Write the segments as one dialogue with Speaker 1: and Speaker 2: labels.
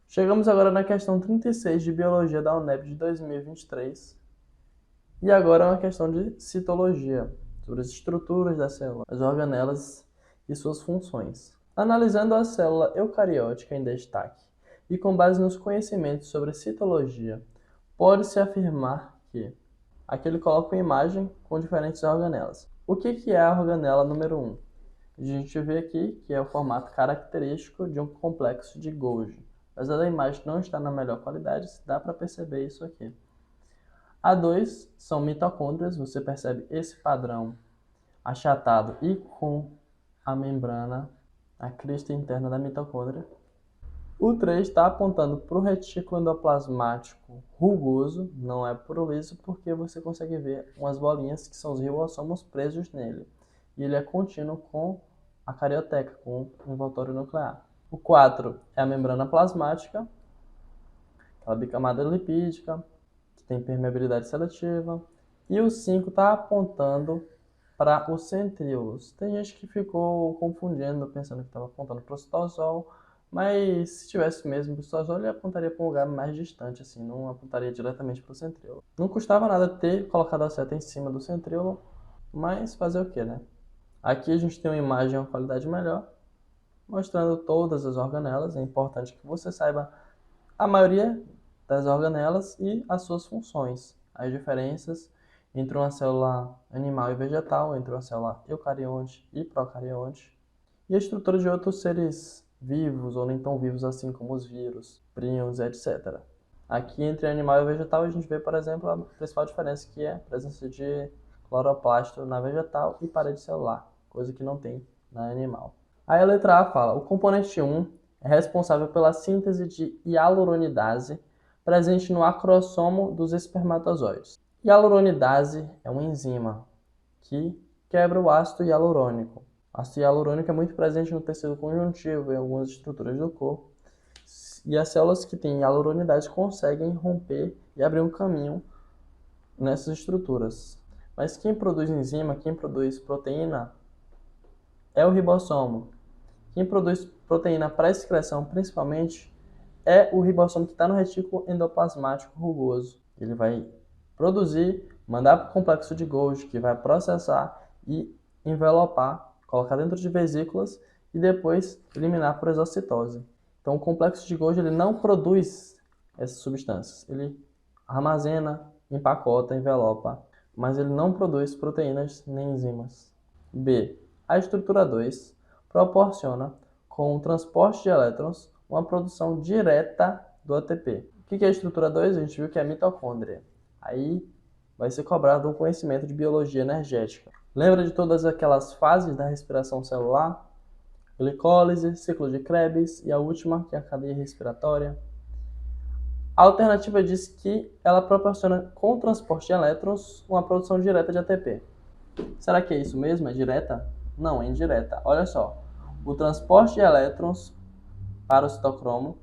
Speaker 1: Chegamos agora na questão 36 de Biologia da UNEP de 2023. E agora é uma questão de citologia, sobre as estruturas da célula, as organelas e suas funções. Analisando a célula eucariótica em destaque e com base nos conhecimentos sobre citologia, pode-se afirmar que... Aqui ele coloca uma imagem com diferentes organelas. O que é a organela número 1? A gente vê aqui que é o formato característico de um complexo de Golgi. Apesar da imagem não estar na melhor qualidade, dá para perceber isso aqui. A2 são mitocôndrias, você percebe esse padrão achatado e com a membrana, a crista interna da mitocôndria. O 3 está apontando para o retículo endoplasmático rugoso, não é puro liso, porque você consegue ver umas bolinhas que são os ribossomos presos nele. E ele é contínuo com a carioteca, com o envoltório nuclear. O 4 é a membrana plasmática, aquela bicamada lipídica, que tem permeabilidade seletiva. E o 5 está apontando para os centríolos. Tem gente que ficou confundindo, pensando que estava apontando para o citosol, mas se tivesse mesmo o citosol, ele apontaria para um lugar mais distante, assim, não apontaria diretamente para o centríolo. Não custava nada ter colocado a seta em cima do centríolo, mas fazer o que, né? Aqui a gente tem uma imagem com qualidade melhor, mostrando todas as organelas. É importante que você saiba a maioria das organelas e as suas funções, as diferenças entre uma célula animal e vegetal, entre uma célula eucarionte e procarionte, e a estrutura de outros seres vivos ou nem tão vivos assim como os vírus, príons, etc. Aqui entre animal e vegetal a gente vê, por exemplo, a principal diferença, que é a presença de cloroplasto na vegetal e parede celular, coisa que não tem na animal. Aí a letra A fala: o componente 1 é responsável pela síntese de hialuronidase presente no acrossomo dos espermatozoides. Hialuronidase é uma enzima que quebra o ácido hialurônico. O ácido hialurônico é muito presente no tecido conjuntivo e em algumas estruturas do corpo. E as células que têm hialuronidase conseguem romper e abrir um caminho nessas estruturas. Mas quem produz enzima, quem produz proteína, é o ribossomo. Quem produz proteína para excreção, principalmente, é o ribossomo que está no retículo endoplasmático rugoso. Ele vai produzir, mandar para o complexo de Golgi, que vai processar e envelopar, colocar dentro de vesículas e depois eliminar por exocitose. Então, o complexo de Golgi ele não produz essas substâncias. Ele armazena, empacota, envelopa, mas ele não produz proteínas nem enzimas. B. A estrutura 2 proporciona, com o transporte de elétrons, uma produção direta do ATP. O que é a estrutura 2? A gente viu que é a mitocôndria. Aí vai ser cobrado um conhecimento de biologia energética. Lembra de todas aquelas fases da respiração celular? Glicólise, ciclo de Krebs e a última, que é a cadeia respiratória. A alternativa diz que ela proporciona, com o transporte de elétrons, uma produção direta de ATP. Será que é isso mesmo? É direta? Não, é indireta. Olha só. O transporte de elétrons para o citocromo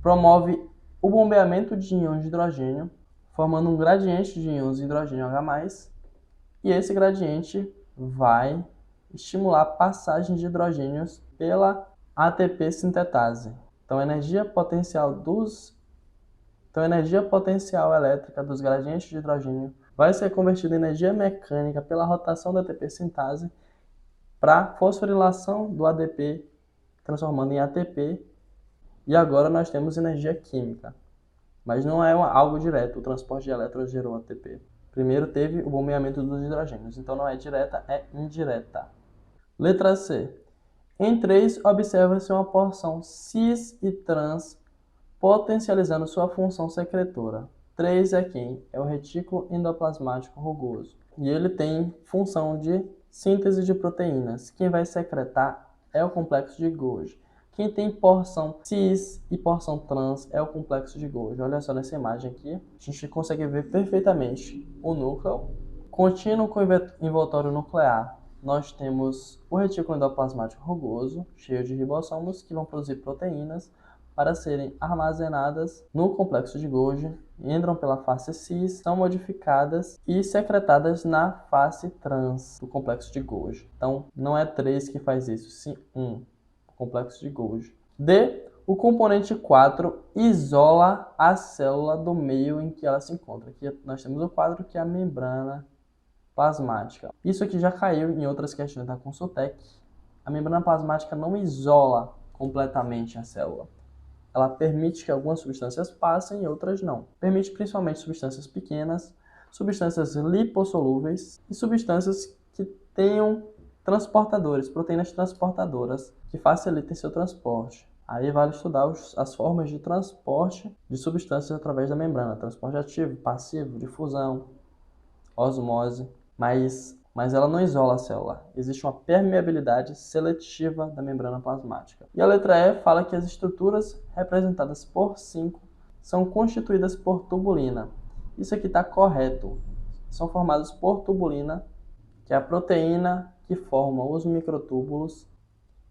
Speaker 1: promove o bombeamento de íons de hidrogênio, formando um gradiente de íons de hidrogênio H+, e esse gradiente vai estimular a passagem de hidrogênios pela ATP sintetase. Então, a energia potencial elétrica dos gradientes de hidrogênio vai ser convertida em energia mecânica pela rotação da ATP sintase para fosforilação do ADP, transformando em ATP, e agora nós temos energia química. Mas não é algo direto, o transporte de elétrons gerou ATP. Primeiro teve o bombeamento dos hidrogênios, então não é direta, é indireta. Letra C. Em 3, observa-se uma porção cis e trans potencializando sua função secretora. 3 é quem? É o retículo endoplasmático rugoso. E ele tem função de síntese de proteínas. Quem vai secretar é o complexo de Golgi. Quem tem porção cis e porção trans é o complexo de Golgi. Olha só nessa imagem aqui, a gente consegue ver perfeitamente o núcleo contínuo com envoltório nuclear. Nós temos o retículo endoplasmático rugoso, cheio de ribossomos que vão produzir proteínas para serem armazenadas no complexo de Golgi, entram pela face cis, são modificadas e secretadas na face trans do complexo de Golgi. Então, não é 3 que faz isso, sim 1, o complexo de Golgi. D. O componente 4 isola a célula do meio em que ela se encontra. Aqui nós temos o quadro, que é a membrana plasmática. Isso aqui já caiu em outras questões da Consultec. A membrana plasmática não isola completamente a célula. Ela permite que algumas substâncias passem e outras não. Permite principalmente substâncias pequenas, substâncias lipossolúveis e substâncias que tenham transportadores, proteínas transportadoras, que facilitem seu transporte. Aí vale estudar as formas de transporte de substâncias através da membrana: transporte ativo, passivo, difusão, osmose. Mas ela não isola a célula. Existe uma permeabilidade seletiva da membrana plasmática. E a letra E fala que as estruturas representadas por 5 são constituídas por tubulina. Isso aqui está correto. São formados por tubulina, que é a proteína que forma os microtúbulos.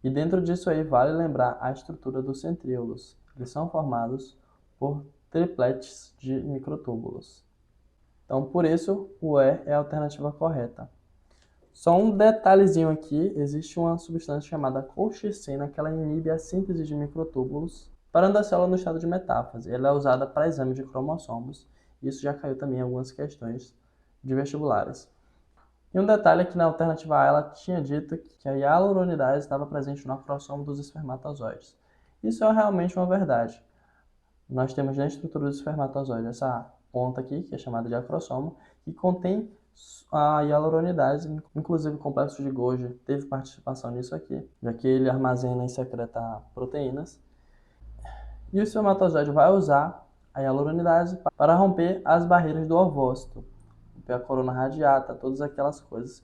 Speaker 1: E dentro disso aí vale lembrar a estrutura dos centríolos. Eles são formados por tripletes de microtúbulos. Então, por isso, o E é a alternativa correta. Só um detalhezinho aqui: existe uma substância chamada colchicina, que ela inibe a síntese de microtúbulos, parando a célula no estado de metáfase. Ela é usada para exame de cromossomos. Isso já caiu também em algumas questões de vestibulares. E um detalhe é que na alternativa A ela tinha dito que a hialuronidase estava presente no acrossomo dos espermatozoides. Isso é realmente uma verdade. Nós temos na estrutura do espermatozoide essa ponta aqui, que é chamada de acrossomo, que contém a hialuronidase. Inclusive o complexo de Golgi teve participação nisso aqui, já que ele armazena e secreta proteínas. E o espermatozoide vai usar a hialuronidase para romper as barreiras do ovócito, romper a corona radiata, todas aquelas coisas,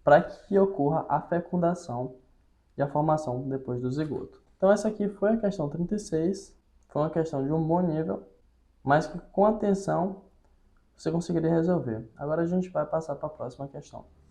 Speaker 1: para que ocorra a fecundação e a formação depois do zigoto. Então essa aqui foi a questão 36, foi uma questão de um bom nível, mas que com atenção você conseguiria resolver. Agora a gente vai passar para a próxima questão.